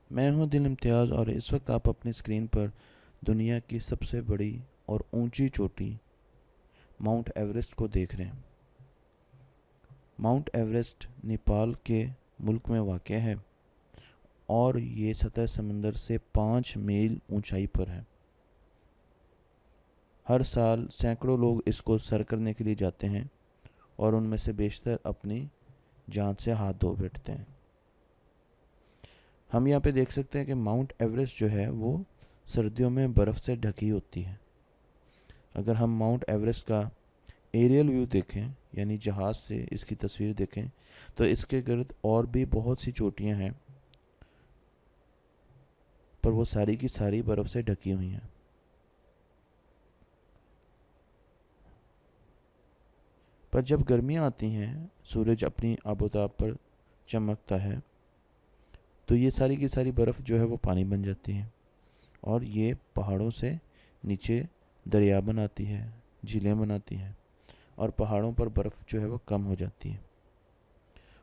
मैं हूं दिल इम्तियाज़ और इस वक्त आप अपनी स्क्रीन पर दुनिया की सबसे बड़ी और ऊंची चोटी माउंट एवरेस्ट को देख रहे हैं। माउंट एवरेस्ट नेपाल के मुल्क में वाक़ है और ये सतह समंदर से 5 मील ऊंचाई पर है। हर साल सैकड़ों लोग इसको सर करने के लिए जाते हैं और उनमें से बेशतर अपनी जान से हाथ धो बैठते हैं। हम यहाँ पे देख सकते हैं कि माउंट एवरेस्ट जो है वो सर्दियों में बर्फ़ से ढकी होती है। अगर हम माउंट एवरेस्ट का एरियल व्यू देखें यानी जहाज़ से इसकी तस्वीर देखें तो इसके गिर्द और भी बहुत सी चोटियां हैं, पर वो सारी की सारी बर्फ़ से ढकी हुई हैं। पर जब गर्मियाँ आती हैं, सूरज अपनी आबोताब पर चमकता है, तो ये सारी की सारी बर्फ़ जो है वो पानी बन जाती है और ये पहाड़ों से नीचे दरिया बनाती है, झीलें बनाती है और पहाड़ों पर बर्फ़ जो है वो कम हो जाती है।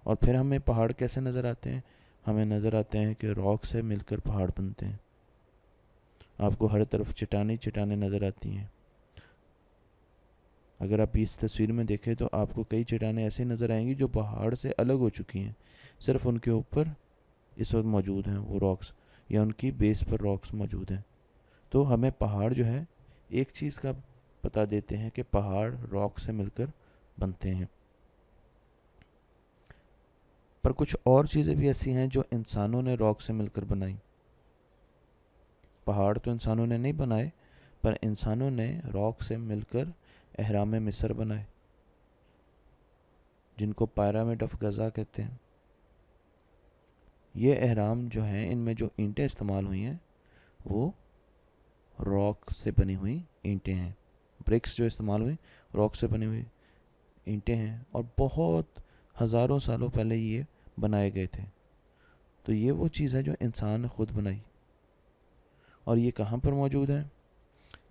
और फिर हमें पहाड़ कैसे नज़र आते हैं? हमें नज़र आते हैं कि रॉक से मिलकर पहाड़ बनते हैं। आपको हर तरफ चट्टानें चट्टानें नज़र आती हैं। अगर आप इस तस्वीर में देखें तो आपको कई चट्टानें ऐसे नज़र आएंगी जो पहाड़ से अलग हो चुकी हैं, सिर्फ उनके ऊपर इस वक्त मौजूद हैं वो रॉक्स, या उनकी बेस पर रॉक्स मौजूद हैं। तो हमें पहाड़ जो है एक चीज़ का पता देते हैं कि पहाड़ रॉक से मिलकर बनते हैं। पर कुछ और चीज़ें भी ऐसी हैं जो इंसानों ने रॉक से मिलकर बनाई। पहाड़ तो इंसानों ने नहीं बनाए, पर इंसानों ने रॉक से मिलकर एहराम मिस्र बनाए, जिनको पिरामिड ऑफ गज़ा कहते हैं। ये एहराम जो हैं, इनमें जो ईंटें इस्तेमाल हुई हैं वो रॉक से बनी हुई ईंटें हैं। ब्रिक्स जो इस्तेमाल हुई रॉक से बनी हुई ईंटें हैं और बहुत हज़ारों सालों पहले ये बनाए गए थे। तो ये वो चीज़ है जो इंसान ने खुद बनाई। और ये कहाँ पर मौजूद है?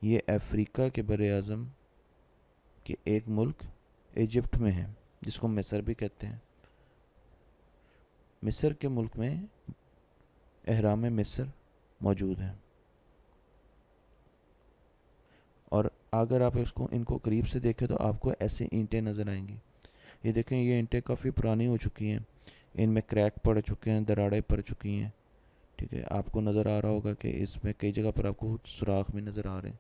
ये अफ्रीका के बर आज़म के एक मुल्क इजिप्ट में है, जिसको मिस्र भी कहते हैं। मिस्र के मुल्क में एहराम मिस्र मौजूद है। और अगर आप इनको करीब से देखें तो आपको ऐसी ईंटें नज़र आएंगी। ये देखें, ये ईंटें काफ़ी पुरानी हो चुकी हैं, इनमें क्रैक पड़ चुके हैं, दरारें पड़ चुकी हैं। ठीक है, आपको नज़र आ रहा होगा कि इसमें कई जगह पर आपको सुराख भी नज़र आ रहे हैं।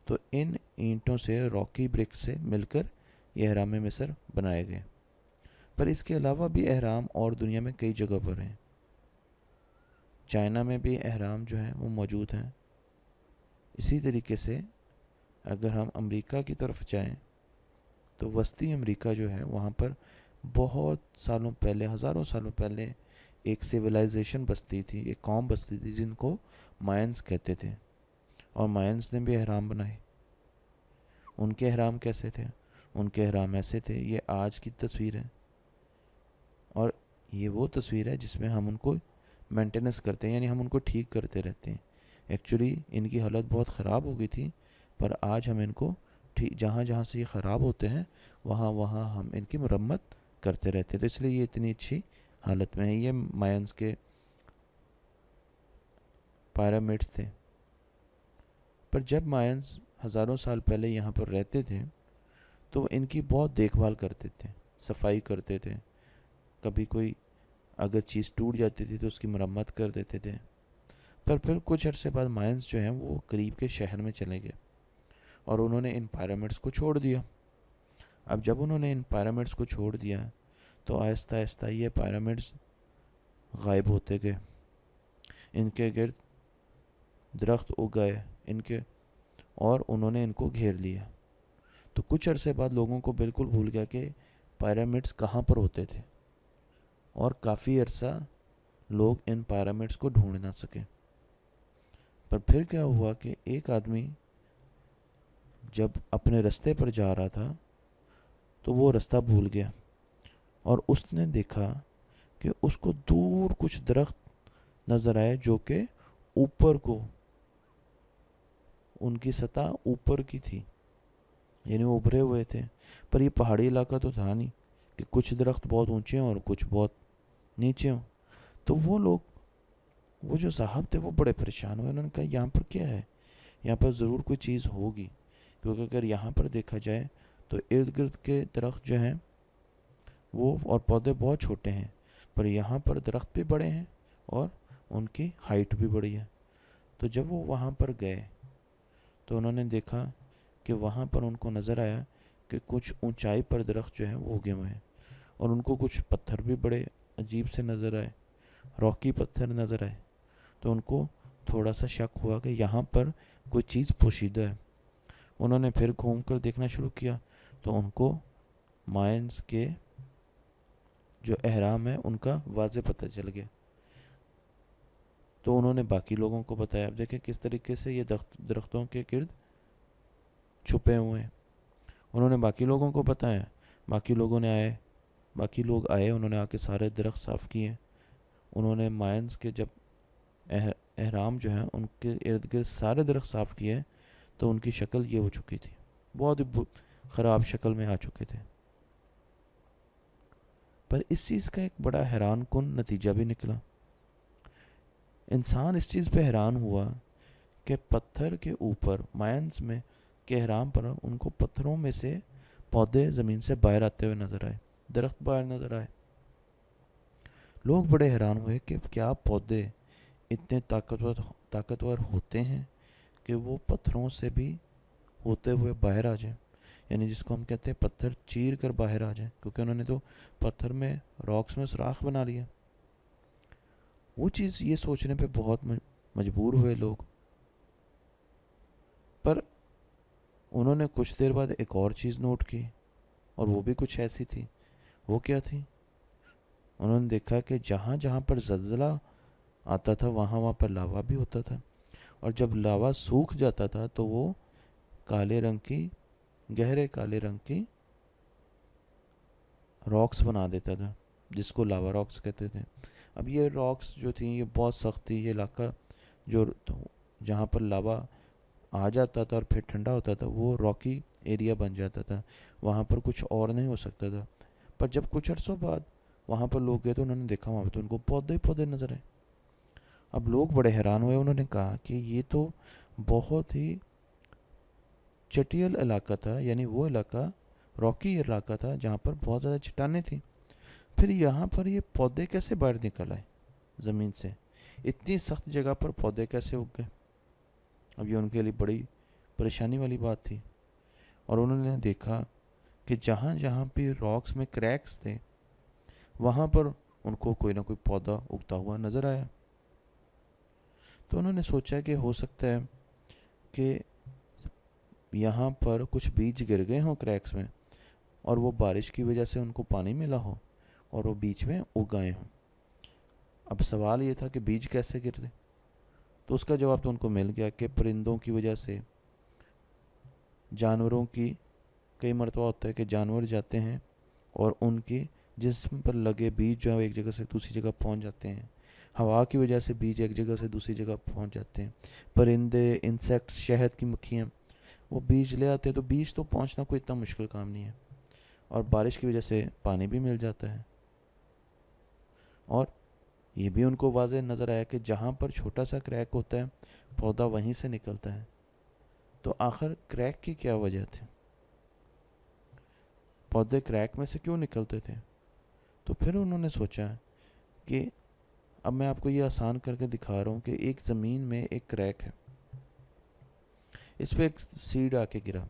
तो इन ईंटों से, रॉकी ब्रिक्स से मिलकर ये एहराम मिस्र बनाए गए। पर इसके अलावा भी एहराम और दुनिया में कई जगह पर हैं। चाइना में भी एहराम जो हैं वो मौजूद हैं। इसी तरीके से अगर हम अमेरिका की तरफ जाएं तो वस्ती अमेरिका जो है वहाँ पर बहुत सालों पहले, हज़ारों सालों पहले एक सिविलाइजेशन बसती थी, एक कौम बसती थी जिनको मायंस कहते थे। और मायंस ने भी एहराम बनाए। उनके एहराम कैसे थे? उनके एहराम ऐसे थे। ये आज की तस्वीर है और ये वो तस्वीर है जिसमें हम उनको मेंटेनेंस करते हैं, यानी हम उनको ठीक करते रहते हैं। एक्चुअली इनकी हालत बहुत ख़राब हो गई थी, पर आज हम इनको ठीक, जहाँ जहाँ से ये ख़राब होते हैं वहाँ वहाँ हम इनकी मरम्मत करते रहते हैं। तो इसलिए ये इतनी अच्छी हालत में है। ये मायंस के पिरामिड्स थे। पर जब मायंस हज़ारों साल पहले यहाँ पर रहते थे तो इनकी बहुत देखभाल करते थे, सफाई करते थे। कभी कोई अगर चीज़ टूट जाती थी तो उसकी मरम्मत कर देते थे। पर फिर कुछ अरसे बाद मायंस जो हैं वो करीब के शहर में चले गए और उन्होंने इन पिरामिड्स को छोड़ दिया। अब जब उन्होंने इन पिरामिड्स को छोड़ दिया तो आहिस्ता आहिस्ता ये पिरामिड्स गायब होते गए। इनके गिर्द दरख्त उग गए इनके, और उन्होंने इनको घेर लिया। तो कुछ अरसे बाद लोगों को बिल्कुल भूल गया कि पिरामिड्स कहाँ पर होते थे, और काफ़ी अरसा लोग इन पिरामिड्स को ढूंढ ना सके। पर फिर क्या हुआ कि एक आदमी जब अपने रास्ते पर जा रहा था तो वो रास्ता भूल गया और उसने देखा कि उसको दूर कुछ दरख्त नज़र आए जो कि ऊपर को, उनकी सतह ऊपर की थी, यानी वो उभरे हुए थे। पर ये पहाड़ी इलाका तो था नहीं कि कुछ दरख्त बहुत ऊंचे हों और कुछ बहुत नीचे हों। तो वो लोग वो जो साहब थे वो बड़े परेशान हुए। उन्होंने कहा यहाँ पर क्या है, यहाँ पर ज़रूर कोई चीज़ होगी, क्योंकि अगर यहाँ पर देखा जाए तो इर्द गिर्द के दरख्त जो हैं वो और पौधे बहुत छोटे हैं, पर यहाँ पर दरख्त भी बड़े हैं और उनकी हाइट भी बड़ी है। तो जब वो वहाँ पर गए तो उन्होंने देखा कि वहाँ पर उनको नज़र आया कि कुछ ऊंचाई पर दरख्त जो है वो उगे हुए हैं, और उनको कुछ पत्थर भी बड़े अजीब से नज़र आए, रॉकी पत्थर नज़र आए। तो उनको थोड़ा सा शक हुआ कि यहाँ पर कोई चीज़ पोशीदा है। उन्होंने फिर घूम कर देखना शुरू किया तो उनको मायंस के जो एहराम है उनका वाज़े पता चल गया। तो उन्होंने बाकी लोगों को बताया। अब देखें किस तरीके से ये दरख्तों के गिर्द छुपे हुए हैं। उन्होंने बाकी लोगों को बताया, बाकी लोग आए, उन्होंने आके सारे दरख्त साफ़ किए। उन्होंने मायंस के जब एहराम जो है उनके इर्द गिर्द सारे दरख्त साफ़ किए तो उनकी शक्ल ये हो चुकी थी, बहुत ही ख़राब शक्ल में आ चुके थे। पर इस चीज़ का एक बड़ा हैरान कुन नतीजा भी निकला। इंसान इस चीज़ पे हैरान हुआ कि पत्थर के ऊपर मायंस में के एहराम पर उनको पत्थरों में से पौधे ज़मीन से बाहर आते हुए नज़र आए, दरख्त बाहर नज़र आए। लोग बड़े हैरान हुए कि क्या पौधे इतने ताकतवर होते हैं कि वो पत्थरों से भी होते हुए बाहर आ जाए, यानी जिसको हम कहते हैं पत्थर चीर कर बाहर आ जाए, क्योंकि उन्होंने तो पत्थर में रॉक्स में सुराख बना लिया। वो चीज़ ये सोचने पे बहुत मजबूर हुए लोग। पर उन्होंने कुछ देर बाद एक और चीज़ नोट की, और वो भी कुछ ऐसी थी। वो क्या थी? उन्होंने देखा कि जहाँ जहाँ पर ज़लज़ला आता था वहाँ वहाँ पर लावा भी होता था, और जब लावा सूख जाता था तो वो काले रंग की, गहरे काले रंग की रॉक्स बना देता था, जिसको लावा रॉक्स कहते थे। अब ये रॉक्स जो थी ये बहुत सख्त थी। ये इलाका जो जहाँ पर लावा आ जाता था और फिर ठंडा होता था वो रॉकी एरिया बन जाता था, वहाँ पर कुछ और नहीं हो सकता था। पर जब कुछ अरसों बाद वहाँ पर लोग गए तो उन्होंने देखा वहाँ पर तो उनको पौधे ही पौधे नजर आए। अब लोग बड़े हैरान हुए। उन्होंने कहा कि ये तो बहुत ही चटियल इलाका था, यानी वो इलाका रॉकी इलाका था जहाँ पर बहुत ज़्यादा चट्टानें थी। फिर यहाँ पर ये पौधे कैसे बाहर निकल आए ज़मीन से? इतनी सख्त जगह पर पौधे कैसे उग गए? अब ये उनके लिए बड़ी परेशानी वाली बात थी। और उन्होंने देखा कि जहाँ जहाँ भी रॉक्स में क्रैक्स थे वहाँ पर उनको कोई ना कोई पौधा उगता हुआ नज़र आया। तो उन्होंने सोचा कि हो सकता है कि यहाँ पर कुछ बीज गिर गए हों क्रैक्स में, और वो बारिश की वजह से उनको पानी मिला हो और वो बीच में उग गए हों। अब सवाल ये था कि बीज कैसे गिरते? तो उसका जवाब तो उनको मिल गया कि परिंदों की वजह से, जानवरों की, कई मरतबा होता है कि जानवर जाते हैं और उनके जिस्म पर लगे बीज जो है एक जगह से दूसरी जगह पहुंच जाते हैं। हवा की वजह से बीज एक जगह से दूसरी जगह पहुंच जाते हैं। परिंदे, इंसेक्ट्स, शहद की मक्खियाँ वो बीज ले आते हैं, तो बीज तो पहुंचना कोई इतना मुश्किल काम नहीं है, और बारिश की वजह से पानी भी मिल जाता है। और ये भी उनको वाज़ेह नज़र आया कि जहाँ पर छोटा सा क्रैक होता है पौधा वहीं से निकलता है। तो आखिर क्रैक की क्या वजह थी? पौधे क्रैक में से क्यों निकलते थे? तो फिर उन्होंने सोचा कि अब मैं आपको ये आसान करके दिखा रहा हूँ कि एक ज़मीन में एक क्रैक है, इस पर एक सीड आके गिरा।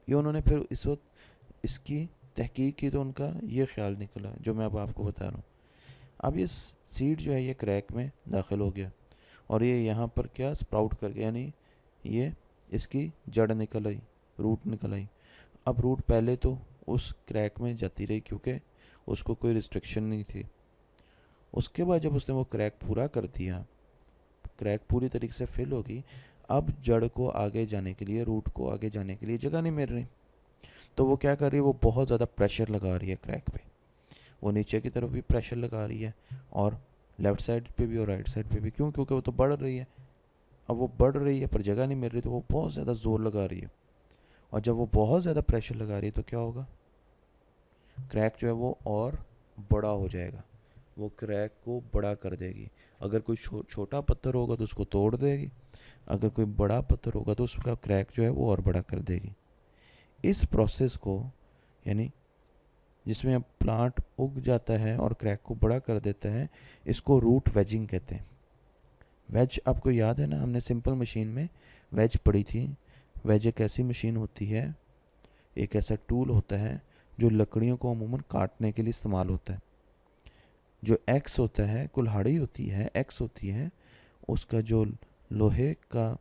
ये उन्होंने फिर इस वक्त इसकी तहकीक की तो उनका ये ख्याल निकला जो मैं अब आपको बता रहा हूँ। अब ये सीड जो है ये क्रैक में दाखिल हो गया और ये यहाँ पर क्या स्प्राउट कर गया, यानी ये इसकी जड़ निकल आई, रूट निकल आई। अब रूट पहले तो उस क्रैक में जाती रही क्योंकि उसको कोई रिस्ट्रिक्शन नहीं थी। उसके बाद जब उसने वो क्रैक पूरा कर दिया, क्रैक पूरी तरीके से फिल होगी, अब जड़ को आगे जाने के लिए, रूट को आगे जाने के लिए जगह नहीं मिल रही। तो वो क्या कर रही है, वो बहुत ज़्यादा प्रेशर लगा रही है क्रैक पे। वो नीचे की तरफ भी प्रेशर लगा रही है और लेफ़्ट साइड पे भी और राइट साइड पे भी। क्यों? क्योंकि वो तो बढ़ रही है। अब वो बढ़ रही है पर जगह नहीं मिल रही, तो वो बहुत ज़्यादा ज़ोर लगा रही है। और जब वो बहुत ज़्यादा प्रेशर लगा रही है तो क्या होगा, क्रैक जो है वो और बड़ा हो जाएगा, वो क्रैक को बड़ा कर देगी। अगर कोई छोटा पत्थर होगा तो उसको तोड़ देगी, अगर कोई बड़ा पत्थर होगा तो उसका क्रैक जो है वो और बड़ा कर देगी। इस प्रोसेस को, यानी जिसमें अब प्लांट उग जाता है और क्रैक को बड़ा कर देता है, इसको रूट वेजिंग कहते हैं। वेज आपको याद है ना, हमने सिंपल मशीन में वेज पढ़ी थी। वेज एक ऐसी मशीन होती है, एक ऐसा टूल होता है जो लकड़ियों को अमूमन काटने के लिए इस्तेमाल होता है। जो एक्स होता है, कुल्हाड़ी होती है, एक्स होती है, उसका जो लोहे का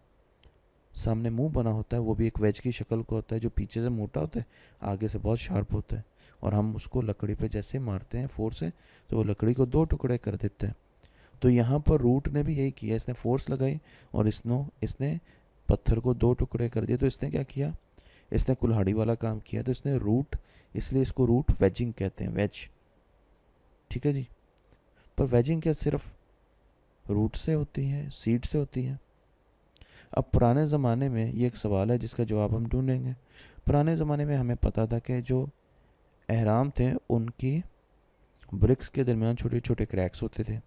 सामने मुंह बना होता है वो भी एक वेज की शक्ल का होता है, जो पीछे से मोटा होता है, आगे से बहुत शार्प होता है। और हम उसको लकड़ी पे जैसे मारते हैं फोर्स से, तो वो लकड़ी को दो टुकड़े कर देता है। तो यहाँ पर रूट ने भी यही किया, इसने फोर्स लगाई और इसने पत्थर को दो टुकड़े कर दिए। तो इसने क्या किया, इसने कुल्हाड़ी वाला काम किया। तो इसने रूट, इसलिए इसको रूट वेजिंग कहते हैं, वेज। ठीक है जी। पर वेजिंग क्या सिर्फ रूट से होती है, सीड से होती है? अब पुराने ज़माने में, ये एक सवाल है जिसका जवाब हम ढूंढेंगे। पुराने ज़माने में हमें पता था कि जो एहराम थे उनकी ब्रिक्स के दरमियान छोटे छोटे क्रैक्स होते थे।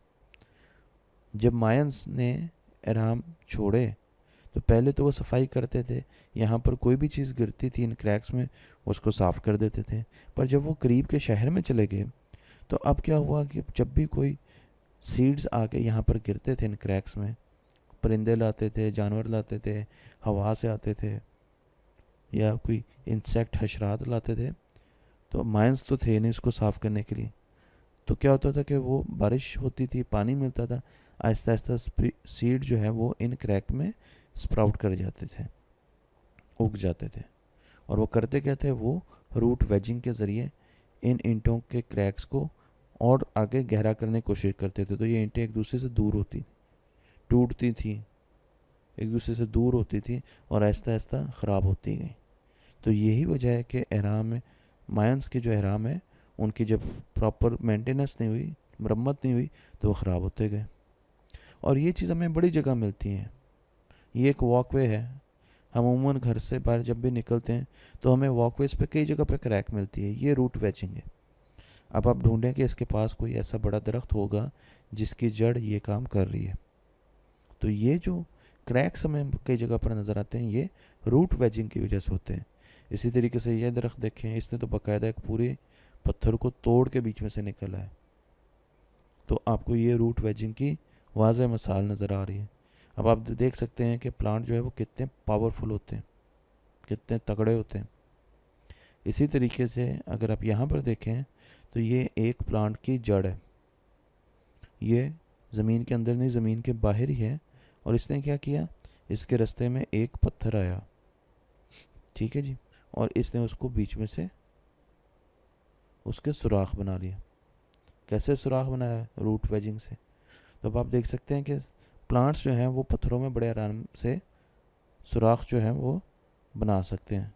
जब मायंस ने एहराम छोड़े तो पहले तो वो सफाई करते थे, यहाँ पर कोई भी चीज़ गिरती थी इन क्रैक्स में उसको साफ़ कर देते थे। पर जब वो करीब के शहर में चले गए तो अब क्या हुआ कि जब भी कोई सीड्स आके यहाँ पर गिरते थे इन क्रैक्स में, परिंदे लाते थे, जानवर लाते थे, हवा से आते थे, या कोई इंसेक्ट हशरात लाते थे, तो माइंस तो थे नहीं इसको साफ़ करने के लिए। तो क्या होता था कि वो बारिश होती थी, पानी मिलता था, आहिस्ता आहिस्ता सीड जो है वो इन क्रैक में स्प्राउट कर जाते थे, उग जाते थे। और वो करते क्या थे, वो रूट वेजिंग के ज़रिए इन ईंटों के क्रैक्स को और आगे गहरा करने की कोशिश करते थे। तो ये ईंटें एक दूसरे से दूर होती, टूटती थी, एक दूसरे से दूर होती थी और आहिस्ता आहिस्ता ख़राब होती गई। तो यही वजह है कि एहराम में, मायंस के जो एहराम है उनकी जब प्रॉपर मेंटेनेंस नहीं हुई, मरम्मत नहीं हुई, तो वो ख़राब होते गए। और ये चीज़ हमें बड़ी जगह मिलती है। ये एक वॉकवे है, हम अमूमन घर से बाहर जब भी निकलते हैं तो हमें वॉकवेज पे कई जगह पे क्रैक मिलती है। ये रूट वेजिंग है। अब आप ढूंढें कि इसके पास कोई ऐसा बड़ा दरख्त होगा जिसकी जड़ ये काम कर रही है। तो ये जो क्रैक्स हमें कई जगह पर नज़र आते हैं, ये रूट वेजिंग की वजह से होते हैं। इसी तरीके से ये दरख्त देखें, इसने तो बाकायदा एक पूरे पत्थर को तोड़ के बीच में से निकला है। तो आपको ये रूट वेजिंग की वाज़ह मिसाल नज़र आ रही है। अब आप देख सकते हैं कि प्लांट जो है वो कितने पावरफुल होते हैं, कितने तगड़े होते हैं। इसी तरीके से अगर आप यहाँ पर देखें तो ये एक प्लांट की जड़ है, ये ज़मीन के अंदर नहीं, ज़मीन के बाहर ही है। और इसने क्या किया, इसके रास्ते में एक पत्थर आया, ठीक है जी, और इसने उसको बीच में से उसके सुराख बना लिया। कैसे सुराख बनाया, रूट वेजिंग से। तो अब आप देख सकते हैं कि प्लांट्स जो हैं वो पत्थरों में बड़े आराम से सुराख जो है वो बना सकते हैं।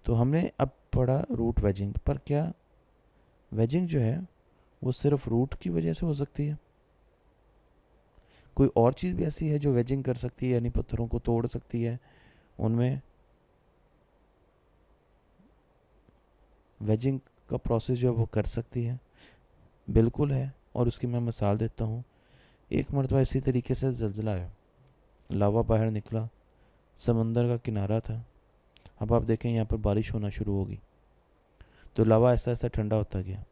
तो हमने अब पढ़ा रूट वेजिंग, पर क्या वेजिंग जो है वो सिर्फ रूट की वजह से हो सकती है? कोई और चीज़ भी ऐसी है जो वेजिंग कर सकती है, यानी पत्थरों को तोड़ सकती है, उनमें वेजिंग का प्रोसेस जो है वो कर सकती है? बिल्कुल है, और उसकी मैं मिसाल देता हूँ। एक मरतबा इसी तरीके से ज़लज़ला आया, लावा बाहर निकला, समंदर का किनारा था। अब आप देखें यहाँ पर बारिश होना शुरू होगी, तो लावा ऐसा ऐसा ठंडा होता गया,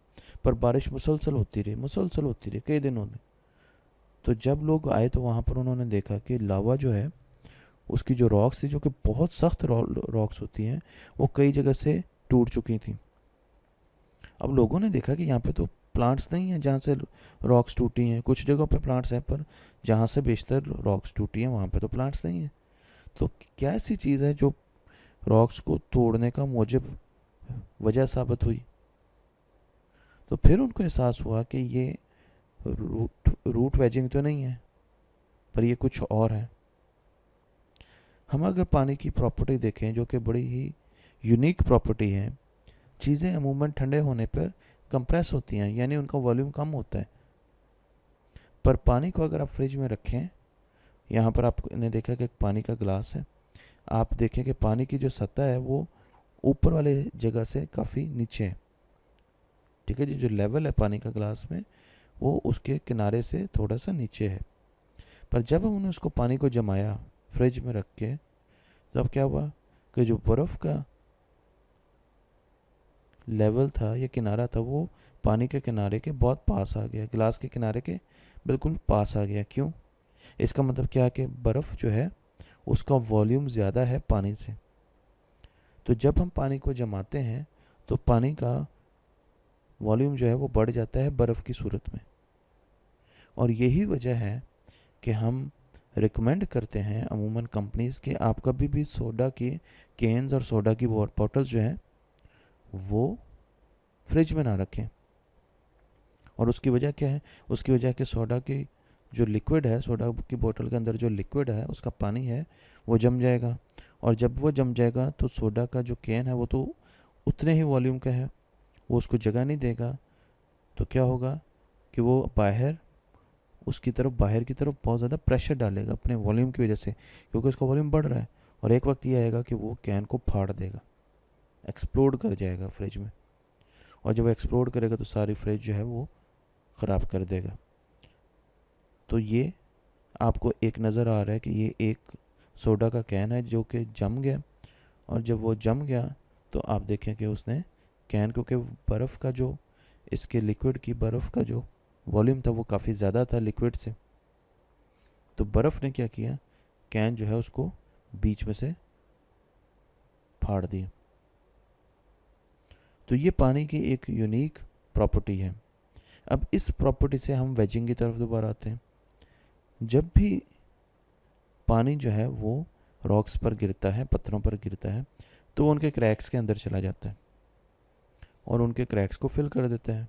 पर बारिश मुसलसल होती रही, मुसलसल होती रही कई दिनों में। तो जब लोग आए तो वहाँ पर उन्होंने देखा कि लावा जो है उसकी जो रॉक्स थी, जो कि बहुत सख्त रॉक्स होती हैं, वो कई जगह से टूट चुकी थी। अब लोगों ने देखा कि यहाँ पे तो प्लांट्स नहीं हैं जहाँ से रॉक्स टूटी हैं, कुछ जगहों पे प्लांट्स हैं, पर जहाँ से बेशतर रॉक्स टूटी हैं वहाँ पे तो प्लांट्स नहीं हैं। तो क्या ऐसी चीज़ है जो रॉक्स को तोड़ने का मूजब वजह साबित हुई? तो फिर उनको एहसास हुआ कि ये रूट वेजिंग तो नहीं है, पर ये कुछ और है। हम अगर पानी की प्रॉपर्टी देखें, जो कि बड़ी ही यूनिक प्रॉपर्टी है, चीज़ें अमूमन ठंडे होने पर कंप्रेस होती हैं, यानी उनका वॉल्यूम कम होता है। पर पानी को अगर आप फ्रिज में रखें, यहाँ पर आपने देखा कि पानी का गिलास है, आप देखें कि पानी की जो सतह है वो ऊपर वाले जगह से काफ़ी नीचे है। ठीक है जी, जो लेवल है पानी का ग्लास में वो उसके किनारे से थोड़ा सा नीचे है। पर जब हमने उसको पानी को जमाया फ्रिज में रख के, तो अब क्या हुआ कि जो बर्फ़ का लेवल था या किनारा था वो पानी के किनारे के बहुत पास आ गया, ग्लास के किनारे के बिल्कुल पास आ गया। क्यों? इसका मतलब क्या है कि बर्फ़ जो है उसका वॉल्यूम ज़्यादा है पानी से। तो जब हम पानी को जमाते हैं तो पानी का वॉल्यूम जो है वो बढ़ जाता है बर्फ़ की सूरत में। और यही वजह है कि हम रिकमेंड करते हैं अमूमन कंपनीज़ के आप कभी भी सोडा की कैंस और सोडा की बॉटल्स जो हैं वो फ्रिज में ना रखें। और उसकी वजह क्या है? उसकी वजह कि सोडा की जो लिक्विड है, सोडा की बोतल के अंदर जो लिक्विड है उसका पानी है वो जम जाएगा। और जब वो जम जाएगा तो सोडा का जो कैन है वो तो उतने ही वॉल्यूम का है, वो उसको जगह नहीं देगा। तो क्या होगा कि वो बाहर की तरफ बहुत ज़्यादा प्रेशर डालेगा अपने वॉल्यूम की वजह से, क्योंकि उसका वॉल्यूम बढ़ रहा है। और एक वक्त ये आएगा कि वो कैन को फाड़ देगा, एक्सप्लोड कर जाएगा फ्रिज में। और जब एक्सप्लोड करेगा तो सारी फ्रिज जो है वो ख़राब कर देगा। तो ये आपको एक नज़र आ रहा है कि ये एक सोडा का कैन है जो कि जम गया। और जब वो जम गया तो आप देखें कि उसने कैन, क्योंकि बर्फ़ का जो इसके लिक्विड की बर्फ़ का जो वॉल्यूम था वो काफ़ी ज़्यादा था लिक्विड से, तो बर्फ़ ने क्या किया, कैन जो है उसको बीच में से फाड़ दिया। तो ये पानी की एक यूनिक प्रॉपर्टी है। अब इस प्रॉपर्टी से हम वेजिंग की तरफ दोबारा आते हैं। जब भी पानी जो है वो रॉक्स पर गिरता है, पत्थरों पर गिरता है, तो उनके क्रैक्स के अंदर चला जाता है और उनके क्रैक्स को फिल कर देता है।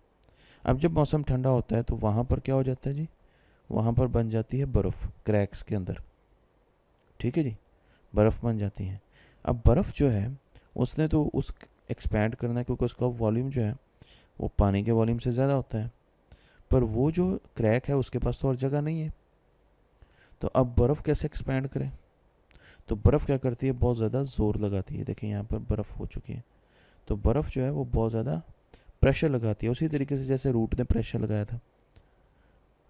अब जब मौसम ठंडा होता है तो वहाँ पर क्या हो जाता है जी, वहाँ पर बन जाती है बर्फ़ क्रैक्स के अंदर। ठीक है जी, बर्फ़ बन जाती है। अब बर्फ़ जो है उसने तो उस एक्सपैंड करना है, क्योंकि उसका वॉल्यूम जो है वो पानी के वॉल्यूम से ज़्यादा होता है। पर वो जो क्रैक है उसके पास तो और जगह नहीं है। तो अब बर्फ़ कैसे एक्सपैंड करे? तो बर्फ़ क्या करती है, बहुत ज़्यादा ज़ोर लगाती है। देखिए यहाँ पर बर्फ़ हो चुकी है। तो बर्फ़ जो है वो बहुत ज़्यादा प्रेशर लगाती है, उसी तरीके से जैसे रूट ने प्रेशर लगाया था।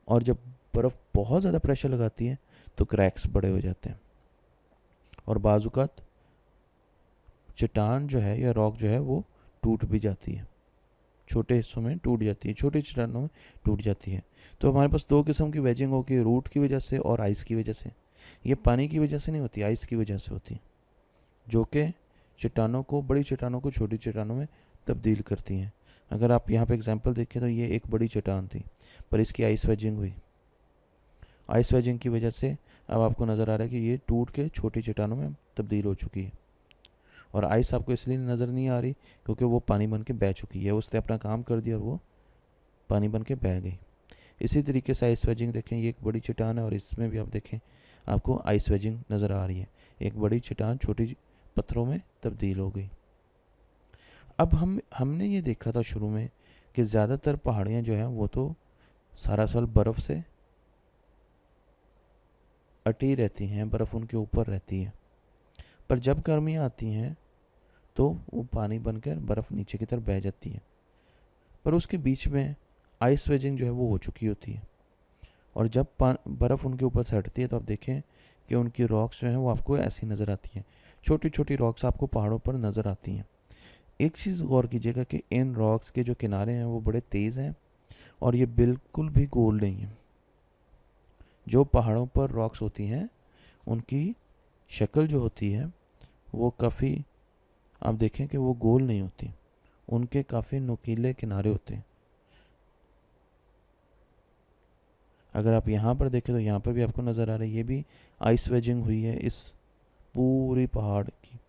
और जब बर्फ़ बहुत ज़्यादा प्रेशर लगाती है तो क्रैक्स बड़े हो जाते हैं और बाज़ात चट्टान जो है या रॉक जो है वो टूट भी जाती है, छोटे हिस्सों में टूट जाती है, छोटी चट्टानों में टूट जाती है। तो हमारे पास दो किस्म की वेजिंग होगी, रूट की वजह से और आइस की वजह से। ये पानी की वजह से नहीं होती, आइस की वजह से होती है, जो कि चट्टानों को, बड़ी चट्टानों को छोटी चट्टानों में तब्दील करती हैं। अगर आप यहाँ पे एग्जांपल देखें तो ये एक बड़ी चट्टान थी पर इसकी आइस वेजिंग हुई। आइस वेजिंग की वजह से अब आपको नज़र आ रहा है कि ये टूट के छोटी चट्टानों में तब्दील हो चुकी है। और आइस आपको इसलिए नज़र नहीं आ रही क्योंकि वो पानी बन के बह चुकी है, उसने अपना काम कर दिया और वो पानी बन के बह गई। इसी तरीके से आइस वेजिंग देखें, ये एक बड़ी चट्टान है और इसमें भी आप देखें आपको आइस वेजिंग नज़र आ रही है। एक बड़ी चट्टान छोटी पत्थरों में तब्दील हो गई। अब हमने ये देखा था शुरू में कि ज़्यादातर पहाड़ियाँ जो हैं वो तो सारा साल बर्फ़ से अटी रहती हैं, बर्फ़ उनके ऊपर रहती है। पर जब गर्मियाँ आती हैं तो वो पानी बनकर बर्फ़ नीचे की तरफ बह जाती है। पर उसके बीच में आइस वेजिंग जो है वो हो चुकी होती है। और जब बर्फ़ उनके ऊपर से हटती है तो आप देखें कि उनकी रॉक्स जो हैं वो आपको ऐसी नज़र आती हैं, छोटी छोटी रॉक्स आपको पहाड़ों पर नज़र आती हैं। एक चीज़ गौर कीजिएगा कि इन रॉक्स के जो किनारे हैं वो बड़े तेज़ हैं और ये बिल्कुल भी गोल नहीं है। जो पहाड़ों पर रॉक्स होती हैं उनकी शक्ल जो होती है वो काफ़ी, आप देखें कि वो गोल नहीं होती, उनके काफ़ी नुकीले किनारे होते हैं। अगर आप यहाँ पर देखें तो यहाँ पर भी आपको नज़र आ रहा है, ये भी आइस वेजिंग हुई है इस पूरी पहाड़ की।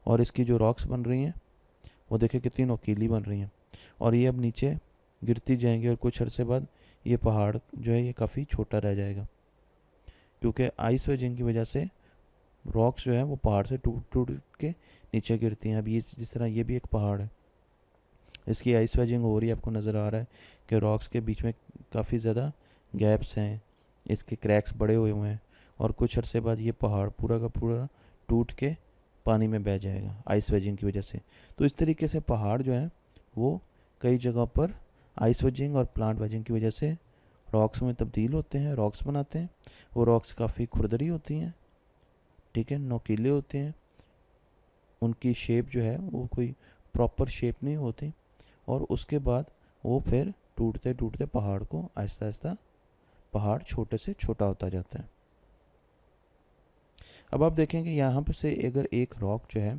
और इसकी जो रॉक्स बन रही हैं वो देखें कितनी नुकीली बन रही हैं। और ये अब नीचे गिरती जाएंगी और कुछ अरसे बाद ये पहाड़ जो है ये काफ़ी छोटा रह जाएगा, क्योंकि आइस वेजिंग की वजह से रॉक्स जो है वो पहाड़ से टूट टूट के नीचे गिरती हैं। अब ये जिस तरह ये भी एक पहाड़ है, इसकी आइस वेजिंग हो रही है, आपको नज़र आ रहा है कि रॉक्स के बीच में काफ़ी ज़्यादा गैप्स हैं, इसके क्रैक्स बड़े हुए हैं। और कुछ अरसे बाद ये पहाड़ पूरा का पूरा टूट के पानी में बह जाएगा आइस वेजिंग की वजह से। तो इस तरीके से पहाड़ जो है वो कई जगह पर आइस वेजिंग और प्लांट वेजिंग की वजह से रॉक्स में तब्दील होते हैं, रॉक्स बनाते हैं। वो रॉक्स काफ़ी खुरदरी होती हैं, ठीक है, नोकीले होते हैं, उनकी शेप जो है वो कोई प्रॉपर शेप नहीं होती, और उसके बाद वो फिर टूटते टूटते पहाड़ को आहिस्ता आहिस्ता पहाड़ छोटे से छोटा होता जाता है। अब आप देखेंगे यहाँ पे से अगर एक रॉक जो है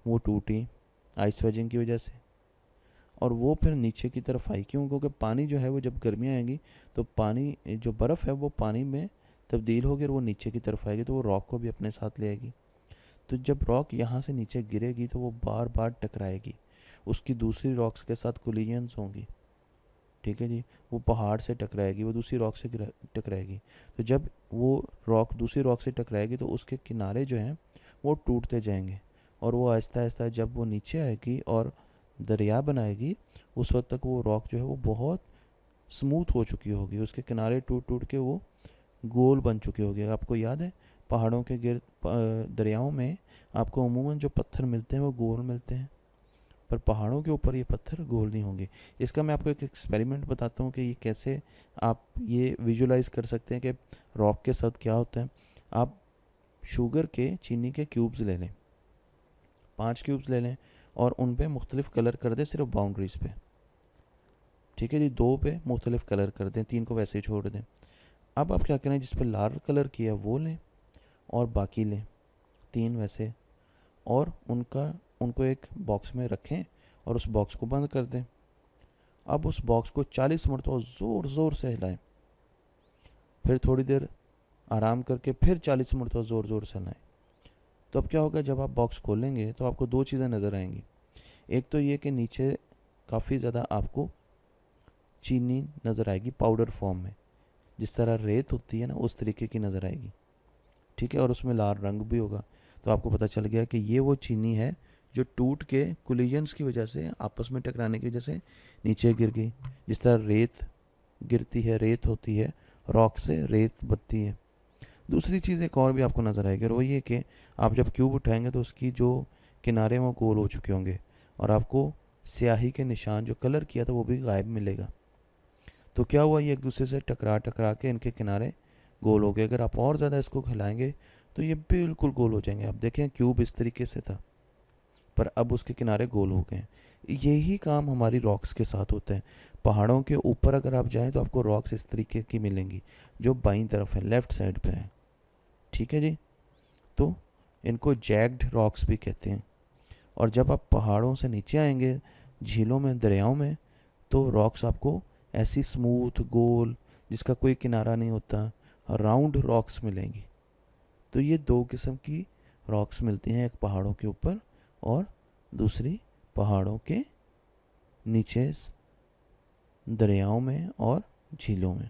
वो टूटी आइस वेजिंग की वजह से, और वो फिर नीचे की तरफ आई, क्यों? क्योंकि पानी जो है वो जब गर्मियाँ आएंगी तो पानी जो बर्फ़ है वो पानी में तब्दील होगी और वो नीचे की तरफ आएगी, तो वो रॉक को भी अपने साथ ले आएगी। तो जब रॉक यहाँ से नीचे गिरेगी तो वो बार बार टकराएगी, उसकी दूसरी रॉक्स के साथ कोलिजन्स होंगी, ठीक है जी। वो पहाड़ से टकराएगी, वो दूसरी रॉक से टकराएगी। तो जब वो रॉक दूसरी रॉक से टकराएगी तो उसके किनारे जो हैं वो टूटते जाएंगे, और वो आहिस्ता आहिस्ता जब वो नीचे आएगी और दरिया बनाएगी, उस वक्त तक वो रॉक जो है वो बहुत स्मूथ हो चुकी होगी, उसके किनारे टूट टूट के वो गोल बन चुकी होगी। आपको याद है पहाड़ों के दरियाओं में आपको अमूमन जो पत्थर मिलते हैं वो गोल मिलते हैं, पर पहाड़ों के ऊपर ये पत्थर गोल नहीं होंगे। इसका मैं आपको एक एक्सपेरिमेंट बताता हूँ कि ये कैसे आप ये विजुलाइज कर सकते हैं कि रॉक के साथ क्या होता है। आप शुगर के चीनी के क्यूब्स ले लें, 5 क्यूब्स ले लें, और उन पे मुख्तलिफ कलर कर दें सिर्फ बाउंड्रीज पे, ठीक है जी। 2 पे मुख्तलिफ कलर कर दें, 3 को वैसे ही छोड़ दें। अब आप क्या करें, जिस पे लाल कलर किया वो लें और बाकी लें 3 वैसे, और उनको एक बॉक्स में रखें और उस बॉक्स को बंद कर दें। अब उस बॉक्स को 40 मरतबा ज़ोर ज़ोर से हिलाएं, फिर थोड़ी देर आराम करके फिर 40 मरतबा ज़ोर ज़ोर से हिलाएं। तो अब क्या होगा, जब आप बॉक्स खोलेंगे तो आपको 2 चीज़ें नज़र आएंगी। एक तो ये कि नीचे काफ़ी ज़्यादा आपको चीनी नज़र आएगी पाउडर फॉर्म में, जिस तरह रेत होती है ना उस तरीके की नज़र आएगी, ठीक है, और उसमें लाल रंग भी होगा। तो आपको पता चल गया कि ये वो चीनी है जो टूट के कोलिजन्स की वजह से, आपस में टकराने की वजह से नीचे गिर गई। जिस तरह रेत गिरती है, रेत होती है, रॉक से रेत बनती है। दूसरी चीज़ एक और भी आपको नज़र आएगी, और वो ये कि आप जब क्यूब उठाएंगे तो उसकी जो किनारे वो गोल हो चुके होंगे, और आपको स्याही के निशान जो कलर किया था वो भी गायब मिलेगा। तो क्या हुआ, ये एक दूसरे से टकरा टकरा के इनके किनारे गोल हो गए। अगर आप और ज़्यादा इसको हिलाएंगे तो ये बिल्कुल गोल हो जाएंगे। आप देखें क्यूब इस तरीके से था, पर अब उसके किनारे गोल हो गए हैं। यही काम हमारी रॉक्स के साथ होता है। पहाड़ों के ऊपर अगर आप जाएं तो आपको रॉक्स इस तरीके की मिलेंगी जो बाईं तरफ है, लेफ़्ट साइड पे है, ठीक है जी। तो इनको जैग्ड रॉक्स भी कहते हैं। और जब आप पहाड़ों से नीचे आएंगे झीलों में, दरियाओं में, तो रॉक्स आपको ऐसी स्मूथ गोल जिसका कोई किनारा नहीं होता, राउंड रॉक्स मिलेंगी। तो ये 2 किस्म की रॉक्स मिलती हैं, एक पहाड़ों के ऊपर और दूसरी पहाड़ों के नीचे दरियाओं में और झीलों में।